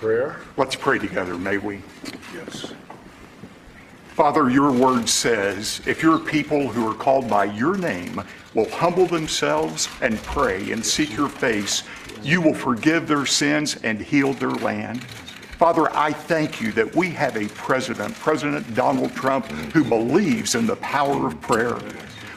Prayer. Let's pray together, may we? Yes. Father, your word says, if your people who are called by your name will humble themselves and pray and seek your face, you will forgive their sins and heal their land. Father, I thank you that we have a president, President Donald Trump, who believes in the power of prayer.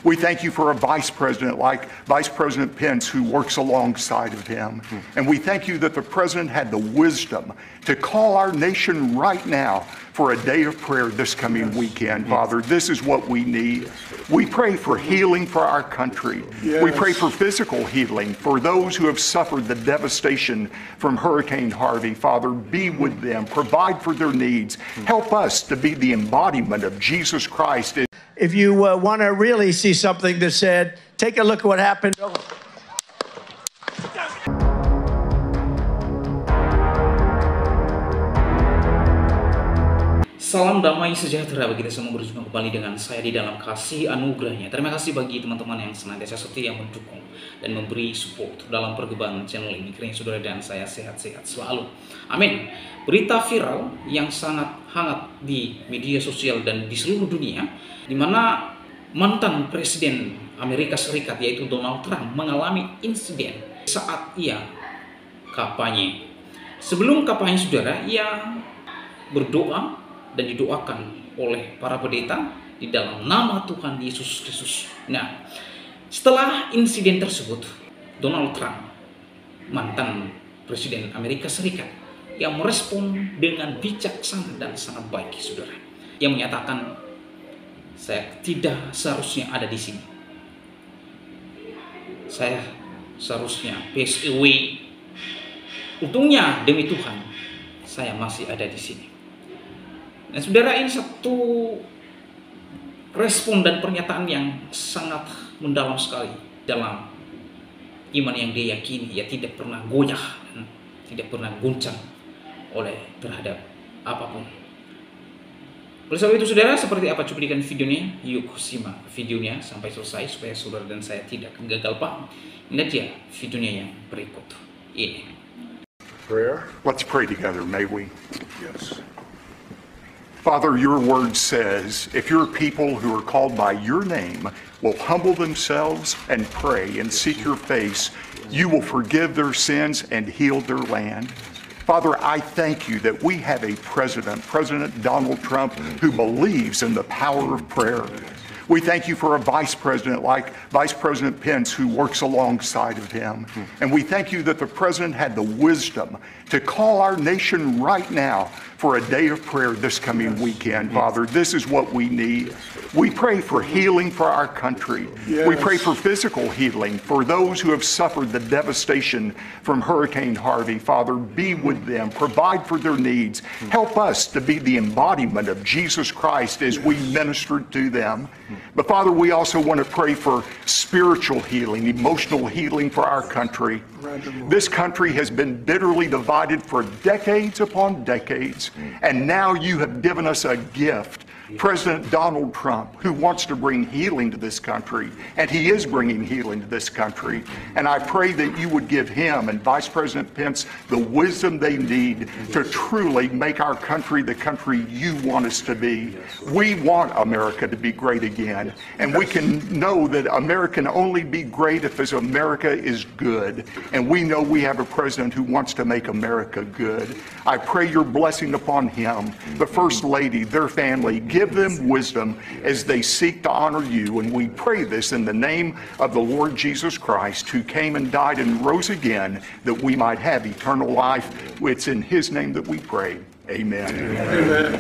We thank you for a vice president like Vice President Pence who works alongside of him. And we thank you that the president had the wisdom to call our nation right now for a day of prayer this coming weekend. Father, this is what we need. We pray for healing for our country. We pray for physical healing for those who have suffered the devastation from Hurricane Harvey. Father, be with them, provide for their needs. Help us to be the embodiment of Jesus Christ. If you want to really see something that said, take a look at what happened. Salam damai sejahtera bagi kita semua, berjumpa kembali dengan saya di dalam kasih anugerahnya. Terima kasih bagi teman-teman yang senantiasa setia mendukung dan memberi support dalam perkembangan channel ini. Kiranya saudara dan saya sehat-sehat selalu. Amin. Berita viral yang sangat hangat di media sosial dan di seluruh dunia, di mana mantan Presiden Amerika Serikat yaitu Donald Trump mengalami insiden saat ia kampanye. Sebelum kampanye saudara, ia berdoa dan didoakan oleh para pendeta di dalam nama Tuhan Yesus Kristus. Nah, setelah insiden tersebut, Donald Trump, mantan Presiden Amerika Serikat, yang merespon dengan bijaksana dan sangat baik, saudara. Yang menyatakan, saya tidak seharusnya ada di sini. Saya seharusnya pass away. Untungnya demi Tuhan, saya masih ada di sini. Nah, saudara, ini satu respon dan pernyataan yang sangat mendalam sekali dalam iman yang dia yakini. Ia tidak pernah goyah, tidak pernah guncang oleh terhadap apapun. Oleh sebab itu, saudara, seperti apa cuplikan videonya? Yuk simak videonya sampai selesai supaya saudara dan saya tidak gagal paham. Ini dia videonya yang berikut ini. Prayer. Let's pray together, may we? Yes. Father, your word says, if your people who are called by your name will humble themselves and pray and seek your face, you will forgive their sins and heal their land. Father, I thank you that we have a president, President Donald Trump, who believes in the power of prayer. We thank you for a vice president like Vice President Pence who works alongside of him. And we thank you that the president had the wisdom to call our nation right now for a day of prayer this coming weekend. Father, this is what we need. We pray for healing for our country. We pray for physical healing for those who have suffered the devastation from Hurricane Harvey. Father, be with them, provide for their needs. Help us to be the embodiment of Jesus Christ as we minister to them. But Father, we also want to pray for spiritual healing, emotional healing for our country. This country has been bitterly divided for decades upon decades, and now you have given us a gift, President Donald Trump, who wants to bring healing to this country, and he is bringing healing to this country. And I pray that you would give him and Vice President Pence the wisdom they need to truly make our country the country you want us to be. We want America to be great again, and we can know that America can only be great if America is good. And we know we have a president who wants to make America good. I pray your blessing upon him, the First Lady, their family. Give them wisdom as they seek to honor you. And we pray this in the name of the Lord Jesus Christ, who came and died and rose again, that we might have eternal life. It's in his name that we pray. Amen. Amen.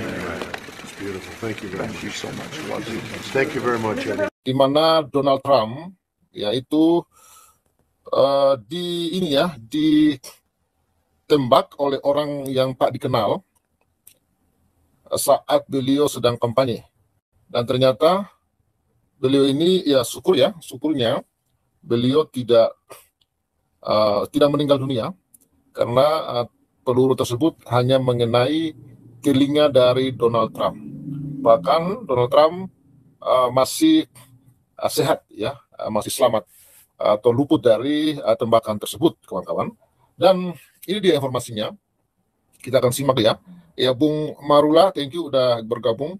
It's beautiful. Thank you very much. Thank you so much. Love you. Thank you very much. Di mana Donald Trump yaitu ditembak oleh orang yang tak dikenal saat beliau sedang kampanye. Dan ternyata beliau ini syukurnya beliau tidak meninggal dunia karena peluru tersebut hanya mengenai telinga dari Donald Trump. Bahkan Donald Trump masih sehat, masih selamat atau luput dari tembakan tersebut, kawan-kawan. Dan ini dia informasinya. Kita akan simak ya. Ya, Bung Marula, thank you udah bergabung.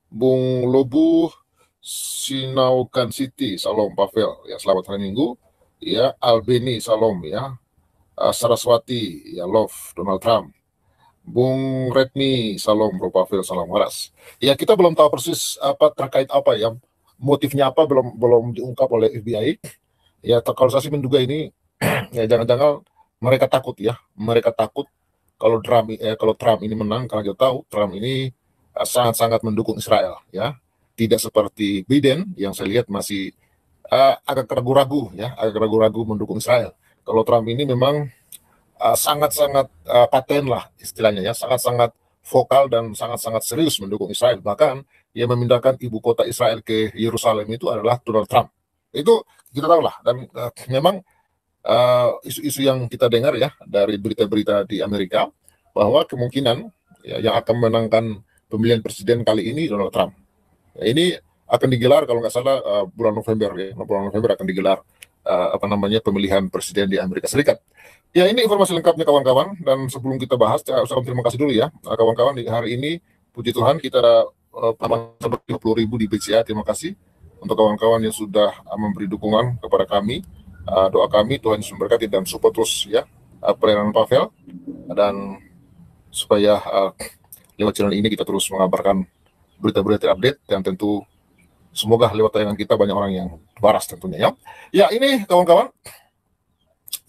Bung Lobu Sinaukan City, salam Pavel. Ya, selamat hari Minggu. Ya, Albeni, salam ya. Saraswati, ya love Donald Trump. Bung Redmi, salam Bro Pavel, salam waras. Ya, kita belum tahu persis apa terkait apa ya, motifnya apa belum diungkap oleh FBI. Ya, kalau saya sih menduga ini ya jangan-jangan mereka takut ya, mereka takut kalau Trump ini menang, karena kita tahu Trump ini sangat-sangat mendukung Israel ya, tidak seperti Biden yang saya lihat masih agak ragu-ragu ya, agak ragu-ragu mendukung Israel. Kalau Trump ini memang sangat-sangat paten lah istilahnya ya, sangat-sangat vokal dan sangat-sangat serius mendukung Israel. Bahkan yang memindahkan ibu kota Israel ke Yerusalem itu adalah Donald Trump. Itu kita tahu lah, dan memang isu-isu yang kita dengar ya dari berita-berita di Amerika bahwa kemungkinan ya, yang akan menangkan pemilihan presiden kali ini Donald Trump. Ya, ini akan digelar kalau nggak salah bulan November ya, bulan November akan digelar pemilihan presiden di Amerika Serikat. Ya, ini informasi lengkapnya kawan-kawan, dan sebelum kita bahas, saya ucapkan terima kasih dulu ya kawan-kawan. Di hari ini puji Tuhan kita sampai 50.000 di BCA. Terima kasih untuk kawan-kawan yang sudah memberi dukungan kepada kami. Doa kami Tuhan Yesus memberkati dan support terus ya pelayanan Pavel, dan supaya lewat channel ini kita terus mengabarkan berita-berita terupdate, yang tentu semoga lewat tayangan kita banyak orang yang waras tentunya ya. Ya, ini kawan-kawan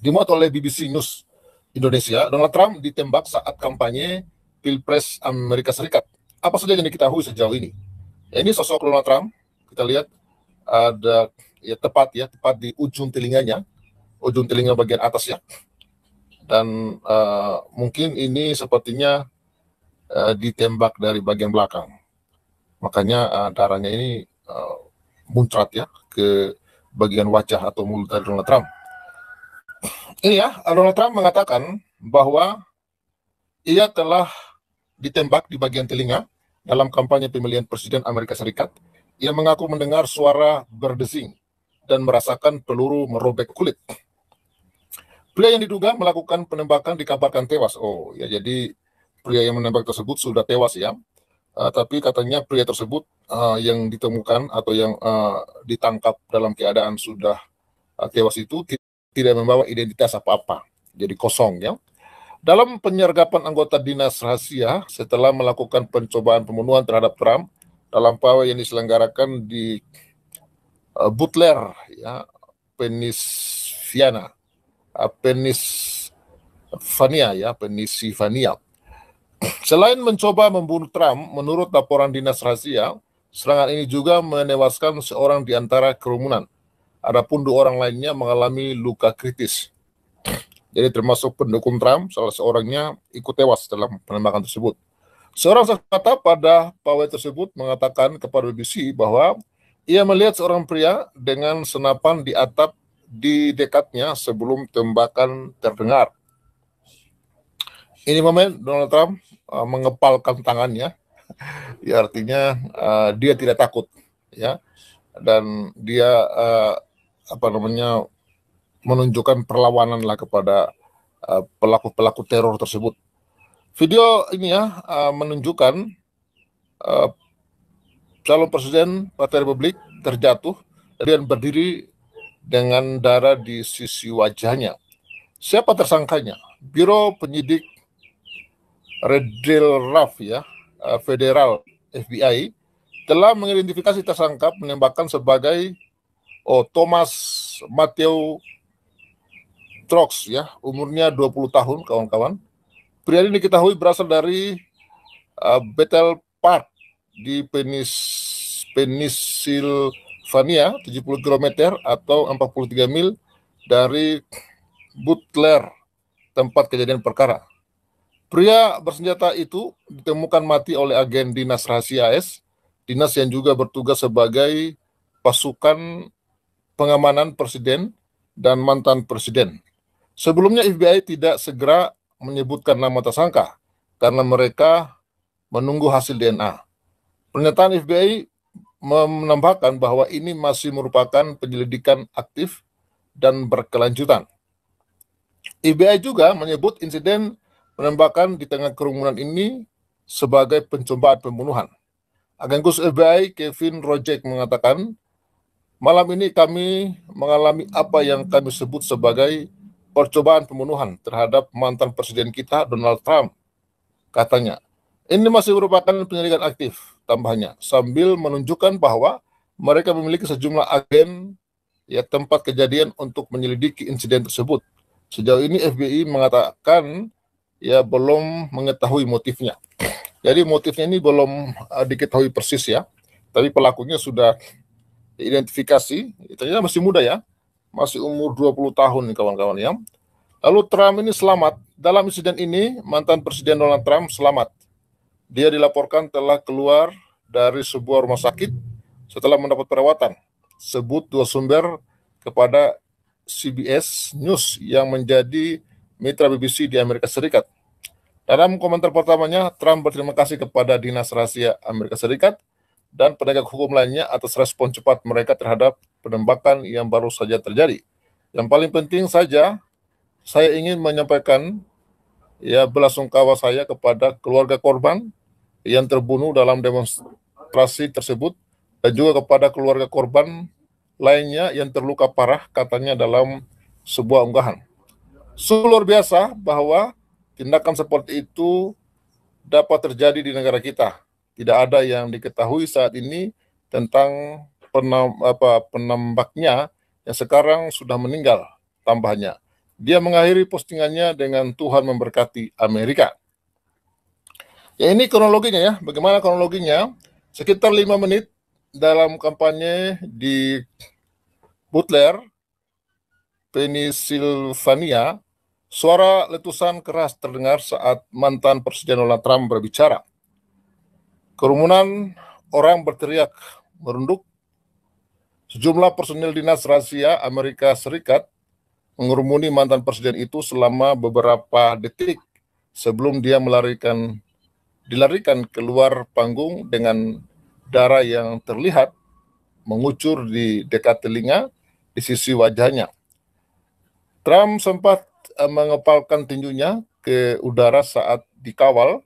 dimuat oleh BBC News Indonesia. Donald Trump ditembak saat kampanye Pilpres Amerika Serikat. Apa saja yang diketahui sejauh ini? Ya, ini sosok Donald Trump. Kita lihat ada ya tepat di ujung telinganya, ujung telinga bagian atas ya, dan mungkin ini sepertinya ditembak dari bagian belakang, makanya darahnya ini muncrat ya ke bagian wajah atau mulut dari Donald Trump. Ini ya, Donald Trump mengatakan bahwa ia telah ditembak di bagian telinga dalam kampanye pemilihan presiden Amerika Serikat. Ia mengaku mendengar suara berdesing dan merasakan peluru merobek kulit. Pria yang diduga melakukan penembakan dikabarkan tewas. Oh ya, jadi pria yang menembak tersebut sudah tewas ya. Tapi katanya pria tersebut yang ditemukan atau yang ditangkap dalam keadaan sudah tewas itu tidak membawa identitas apa-apa. Jadi kosong ya. Dalam penyergapan anggota dinas rahasia setelah melakukan pencobaan pembunuhan terhadap Trump dalam pawai yang diselenggarakan di Butler ya, Pennsylvania ya, Pennsylvania. Selain mencoba membunuh Trump, menurut laporan dinas rahasia, serangan ini juga menewaskan seorang di antara kerumunan. Adapun 2 orang lainnya mengalami luka kritis. Jadi termasuk pendukung Trump, salah seorangnya ikut tewas dalam penembakan tersebut. Seorang saksi mata pada pawai tersebut mengatakan kepada BBC bahwa ia melihat seorang pria dengan senapan di atap di dekatnya sebelum tembakan terdengar. Ini momen Donald Trump mengepalkan tangannya, ya, artinya dia tidak takut, ya, dan dia menunjukkan perlawanan lah kepada pelaku-pelaku teror tersebut. Video ini ya menunjukkan calon presiden Partai Republik terjatuh dan berdiri dengan darah di sisi wajahnya. Siapa tersangkanya? Biro Penyidik Federal ya, Federal FBI telah mengidentifikasi tersangka penembakan sebagai Thomas Matthew Trox ya, umurnya 20 tahun kawan-kawan. Pria ini diketahui berasal dari Bethel Park di Pennsylvania, 70 km atau 43 mil dari Butler, tempat kejadian perkara. Pria bersenjata itu ditemukan mati oleh agen dinas rahasia AS, dinas yang juga bertugas sebagai pasukan pengamanan presiden dan mantan presiden. Sebelumnya FBI tidak segera menyebutkan nama tersangka karena mereka menunggu hasil DNA. Pernyataan FBI menambahkan bahwa ini masih merupakan penyelidikan aktif dan berkelanjutan. FBI juga menyebut insiden penembakan di tengah kerumunan ini sebagai pencobaan pembunuhan. Agen Khusus FBI Kevin Rojek mengatakan, malam ini kami mengalami apa yang kami sebut sebagai percobaan pembunuhan terhadap mantan presiden kita, Donald Trump, katanya. Ini masih merupakan penyelidikan aktif, tambahnya, sambil menunjukkan bahwa mereka memiliki sejumlah agen tempat kejadian untuk menyelidiki insiden tersebut. Sejauh ini FBI mengatakan belum mengetahui motifnya. Jadi motifnya ini belum diketahui persis ya, tapi pelakunya sudah diidentifikasi. Ternyata masih muda ya, masih umur 20 tahun nih kawan-kawan ya. Lalu Trump ini selamat. Dalam insiden ini, mantan Presiden Donald Trump selamat. Dia dilaporkan telah keluar dari sebuah rumah sakit setelah mendapat perawatan. Sebut dua sumber kepada CBS News yang menjadi mitra BBC di Amerika Serikat. Dalam komentar pertamanya, Trump berterima kasih kepada Dinas Rahasia Amerika Serikat dan penegak hukum lainnya atas respon cepat mereka terhadap penembakan yang baru saja terjadi. Yang paling penting saja, saya ingin menyampaikan belasungkawa saya kepada keluarga korban yang terbunuh dalam demonstrasi tersebut dan juga kepada keluarga korban lainnya yang terluka parah, katanya dalam sebuah unggahan. Sungguh luar biasa bahwa tindakan seperti itu dapat terjadi di negara kita. Tidak ada yang diketahui saat ini tentang penembaknya yang sekarang sudah meninggal, tambahnya. Dia mengakhiri postingannya dengan Tuhan memberkati Amerika. Ya, ini kronologinya ya. Bagaimana kronologinya? Sekitar 5 menit dalam kampanye di Butler, Pennsylvania, suara letusan keras terdengar saat mantan Presiden Donald Trump berbicara. Kerumunan orang berteriak merunduk. Sejumlah personil Dinas Rahasia Amerika Serikat mengerumuni mantan presiden itu selama beberapa detik sebelum dia dilarikan keluar panggung dengan darah yang terlihat mengucur di dekat telinga di sisi wajahnya. Trump sempat mengepalkan tinjunya ke udara saat dikawal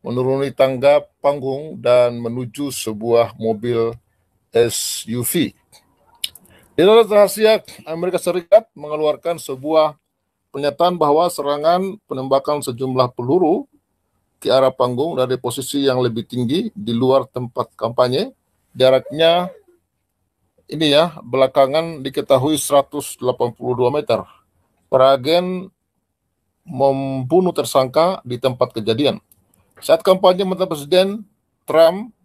menuruni tangga panggung dan menuju sebuah mobil SUV. Dinas Rahasia Amerika Serikat mengeluarkan sebuah pernyataan bahwa serangan penembakan sejumlah peluru ke arah panggung dari posisi yang lebih tinggi di luar tempat kampanye. Jaraknya belakangan diketahui 182 meter. Para agen membunuh tersangka di tempat kejadian. Saat kampanye mantan Presiden Trump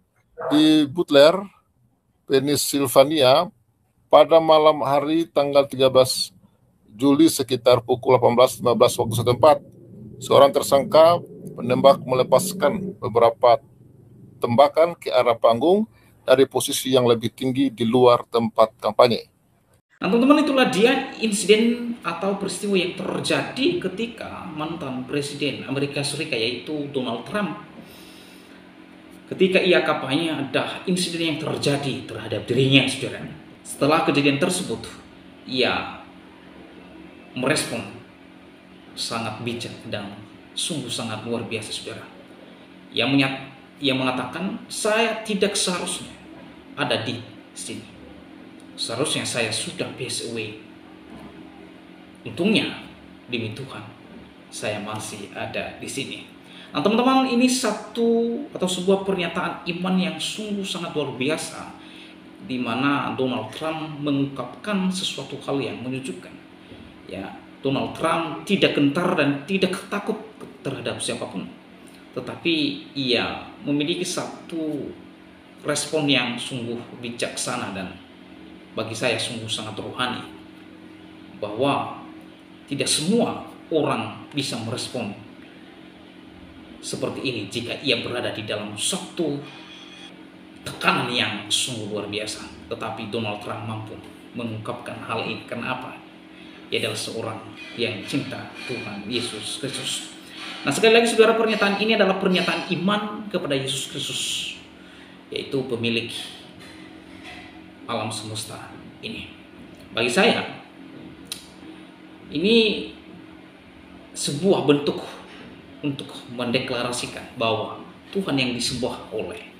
di Butler, Pennsylvania, pada malam hari tanggal 13 Juli sekitar pukul 18.15 waktu setempat, seorang tersangka penembak melepaskan beberapa tembakan ke arah panggung dari posisi yang lebih tinggi di luar tempat kampanye. Nah teman-teman, itulah dia insiden atau peristiwa yang terjadi ketika mantan Presiden Amerika Serikat yaitu Donald Trump, ketika ia kampanye, ada insiden yang terjadi terhadap dirinya, saudara. Setelah kejadian tersebut, ia merespon sangat bijak dan sungguh sangat luar biasa, saudara. Ia mengatakan, saya tidak seharusnya ada di sini. Seharusnya saya sudah pass away. Untungnya, demi Tuhan, saya masih ada di sini. Nah teman-teman, ini sebuah pernyataan iman yang sungguh sangat luar biasa, di mana Donald Trump mengungkapkan sesuatu hal yang menyejukkan. Ya, Donald Trump tidak gentar dan tidak takut terhadap siapapun, tetapi ia memiliki satu respon yang sungguh bijaksana dan bagi saya sungguh sangat rohani, bahwa tidak semua orang bisa merespon seperti ini jika ia berada di dalam suatu tekanan yang sungguh luar biasa. Tetapi Donald Trump mampu mengungkapkan hal ini. Karena apa? Ia adalah seorang yang cinta Tuhan Yesus Kristus. Nah sekali lagi saudara, pernyataan ini adalah pernyataan iman kepada Yesus Kristus, yaitu pemilik alam semesta ini. Bagi saya, ini sebuah bentuk untuk mendeklarasikan bahwa Tuhan yang disembah oleh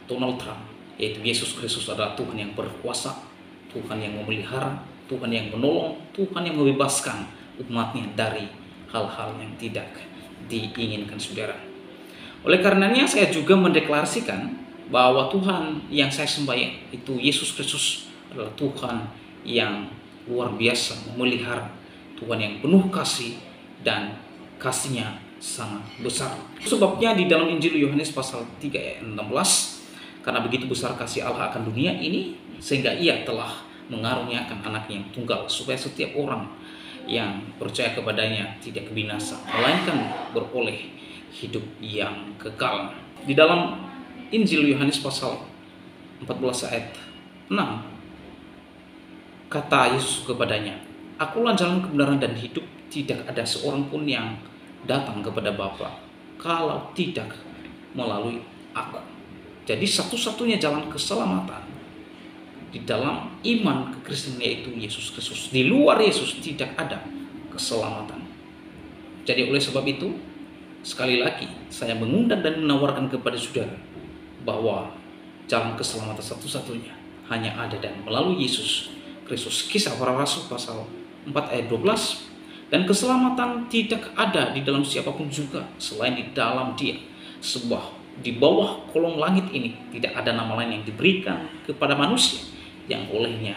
Donald Trump, yaitu Yesus Kristus, adalah Tuhan yang berkuasa, Tuhan yang memelihara, Tuhan yang menolong, Tuhan yang membebaskan umatnya dari hal-hal yang tidak diinginkan saudara. Oleh karenanya saya juga mendeklarasikan bahwa Tuhan yang saya sembah itu Yesus Kristus adalah Tuhan yang luar biasa memelihara, Tuhan yang penuh kasih dan kasihnya sangat besar. Sebabnya di dalam Injil Yohanes pasal 3 ayat 16, karena begitu besar kasih Allah akan dunia ini sehingga ia telah mengaruniakan anaknya yang tunggal supaya setiap orang yang percaya kepadanya tidak binasa melainkan beroleh hidup yang kekal. Di dalam Injil Yohanes pasal 14 ayat 6, kata Yesus kepadanya, "Akulah jalan kebenaran dan hidup, tidak ada seorang pun yang datang kepada Bapa kalau tidak melalui aku." Jadi satu-satunya jalan keselamatan di dalam iman kekristenan yaitu Yesus Kristus. Di luar Yesus tidak ada keselamatan. Jadi oleh sebab itu, sekali lagi saya mengundang dan menawarkan kepada saudara bahwa jalan keselamatan satu-satunya hanya ada dan melalui Yesus Kristus. Kisah Para Rasul pasal 4 ayat 12, dan keselamatan tidak ada di dalam siapapun juga selain di dalam Dia. Sebab di bawah kolong langit ini tidak ada nama lain yang diberikan kepada manusia yang olehnya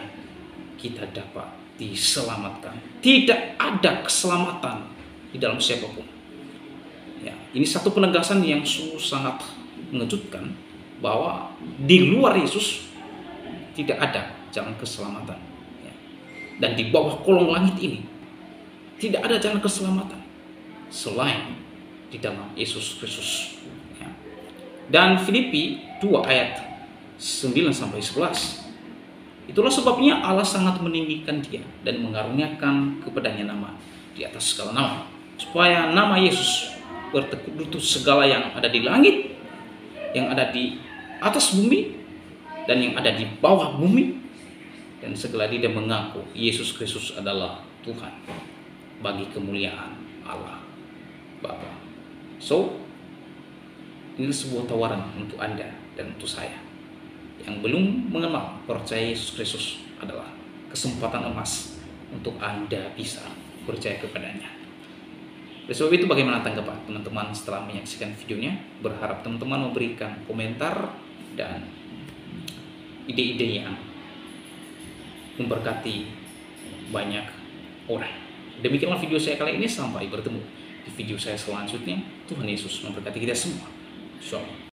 kita dapat diselamatkan. Tidak ada keselamatan di dalam siapapun. Ya, ini satu penegasan yang sangat mengejutkan bahwa di luar Yesus tidak ada jalan keselamatan. Ya. Dan di bawah kolong langit ini tidak ada jalan keselamatan selain di dalam Yesus Kristus. Ya. Dan Filipi 2 ayat 9-11. Itulah sebabnya Allah sangat meninggikan Dia dan mengaruniakan kepadanya nama di atas segala nama, supaya nama Yesus bertekuk segala yang ada di langit, yang ada di atas bumi, dan yang ada di bawah bumi, dan segala lidah mengaku Yesus Kristus adalah Tuhan, bagi kemuliaan Allah Bapa. So, ini sebuah tawaran untuk Anda dan untuk saya yang belum mengenal percaya Yesus Kristus. Adalah kesempatan emas untuk Anda bisa percaya kepadanya. Oleh sebab itu, bagaimana tanggapan teman-teman setelah menyaksikan videonya? Berharap teman-teman memberikan komentar dan ide-ide yang memberkati banyak orang. Demikianlah video saya kali ini, sampai bertemu di video saya selanjutnya. Tuhan Yesus memberkati kita semua. Shalom.